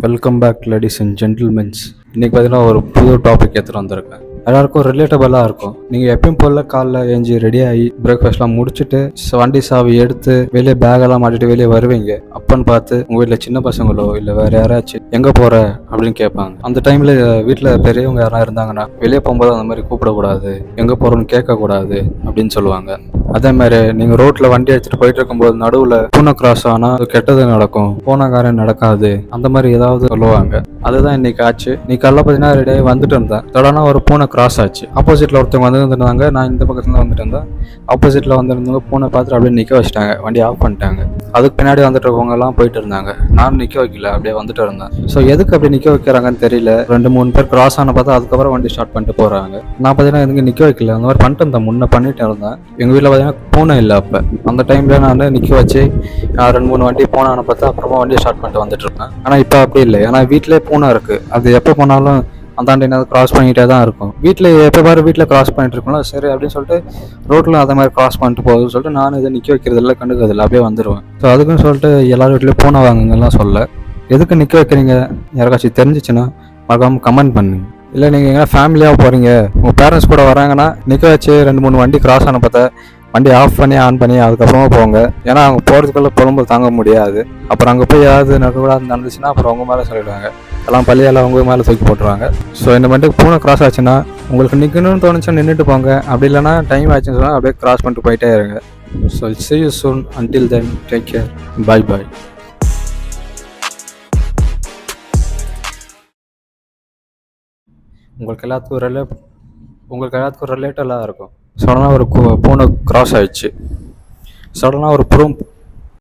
Welcome back ladies and gentlemens. இன்னைக்கு பார்த்தீங்கன்னா ஒரு புது டாபிக் எடுத்துகிட்டு வந்திருக்கேன். எல்லாருக்கும் ரிலேட்டபிளாக இருக்கும். நீங்கள் எப்பயும் போல காலைல ஏஞ்சி ரெடி ஆகி பிரேக்ஃபாஸ்ட்லாம் முடிச்சுட்டு வண்டி சாவி எடுத்து வெளியே பேகெல்லாம் மாட்டிட்டு வெளியே வருவீங்க. அப்பன்னு பார்த்து உங்கள் வீட்டில் சின்ன பசங்களோ இல்லை வேறு யாராச்சும் எங்கே போகிற அப்படின்னு கேட்பாங்க. அந்த டைமில் வீட்டில் பெரியவங்க யாராவது இருந்தாங்கன்னா வெளியே போகும்போது அந்த மாதிரி கூப்பிடக்கூடாது, எங்கே போகிறோன்னு கேட்கக்கூடாது அப்படின்னு சொல்லுவாங்க. அதே மாதிரி நீங்கள் ரோட்டில் வண்டி எடுத்துகிட்டு போயிட்டு இருக்கும்போது நடுவில் பூனை கிராஸ் ஆனால் கெட்டது நடக்கும், பூனைக்காரன் நடக்காது, அந்த மாதிரி ஏதாவது சொல்லுவாங்க. அதுதான் இன்னைக்கு ஆச்சு. நீ காலைல பார்த்தீங்கன்னா ரெடியாகி வந்துட்டு இருந்தேன். தொடனா ஒரு பூனை கிராஸ் ஆச்சு. ஆப்போசிட்டில் ஒருத்தவங்க வந்துருந்தாங்க, நான் இந்த பக்கத்துல வந்துட்டு இருந்தேன். ஆப்போசிட்டில் வந்துருந்தவங்க பூனை பார்த்துட்டு அப்படியே நிற்க வச்சுட்டாங்க, வண்டி ஆஃப் பண்ணிட்டாங்க. அதுக்கு பின்னாடி வந்துட்டு இருக்கவங்க எல்லாம் போயிட்டு இருந்தாங்க. நான் நிற்க வைக்கல, அப்படியே வந்துட்டு இருந்தேன். ஸோ எதுக்கு அப்படி நிற்க வைக்கிறாங்கன்னு தெரியல. 2-3 பேர் கிராஸ் ஆன பார்த்தா அதுக்கப்புறம் வண்டி ஸ்டார்ட் பண்ணிட்டு போகிறாங்க. நான் பார்த்தீங்கன்னா எதுக்கு நிற்க வைக்கல, அந்த மாதிரி பண்ணிட்டு இருந்தேன், முன்ன பண்ணிட்டு இருந்தேன். எங்கள் வீட்டில் பார்த்தீங்கன்னா பூனை இல்லை. அப்போ அந்த டைமில் நான் நிற்க வச்சு 2-3 வண்டி பூனை பார்த்தா அப்புறமா வண்டியை ஸ்டார்ட் பண்ணிட்டு வந்துட்டு இருக்கேன். ஆனால் இப்போ அப்படி இல்லை, ஏன்னா வீட்டிலே பூனை இருக்குது. அது எப்போ போனாலும் அந்தாண்டி என்ன கிராஸ் பண்ணிகிட்டே தான் இருக்கும். வீட்டில் எப்போ பாரு வீட்டில் கிராஸ் பண்ணிட்டு இருக்கோம்ல, சரி அப்படின்னு சொல்லிட்டு ரோட்டில் அதை மாதிரி கிராஸ் பண்ணிட்டு போகுதுன்னு சொல்லிட்டு நான் இதை நிற்க வைக்கிறதில்ல, கண்டுக்கிறதில்ல, அப்படியே வந்துடுவேன். ஸோ அதுக்குன்னு சொல்லிட்டு எல்லாரும் வீட்லேயும் பூனை வாங்குங்கலாம் சொல்ல. எதுக்கு நிற்க வைக்கிறீங்க யாருக்காச்சும் தெரிஞ்சிச்சுன்னா மறக்காமல் கமெண்ட் பண்ணுங்க. இல்லை நீங்கள் எங்கன்னா ஃபேமிலியாக போகிறீங்க, உங்கள் பேரண்ட்ஸ் கூட வராங்கன்னா நிற்க வச்சு 2-3 வண்டி கிராஸ் ஆன பார்த்தா வண்டி ஆஃப் பண்ணி ஆன் பண்ணி அதுக்கப்புறமா போங்க. ஏன்னா அவங்க போகிறதுக்குள்ளே புலம்பு தாங்க முடியாது. அப்புறம் அங்கே போய் ஏதாவது நடக்கூடாது நடந்துச்சுன்னா அப்புறம் அவங்க மேலே சொல்லிடுவாங்க, எல்லாம் பள்ளியெல்லாம் அவங்க மேலே தூக்கி போட்டுருவாங்க. ஸோ இந்த மாதிரி பூனை கிராஸ் ஆச்சுன்னா உங்களுக்கு நிற்கணும்னு தோணுச்சுன்னா நின்றுட்டு போங்க. அப்படி இல்லைனா டைம் ஆச்சுன்னு சொன்னால் அப்படியே கிராஸ் பண்ணிட்டு போயிட்டே இருங்க. So see you soon. Until then, take care. Bye bye. உங்களுக்கு எல்லாத்துக்கும் ரிலேட்டலாக இருக்கும். சடனாக ஒரு பூனை கிராஸ் ஆயிடுச்சு. சடனாக ஒரு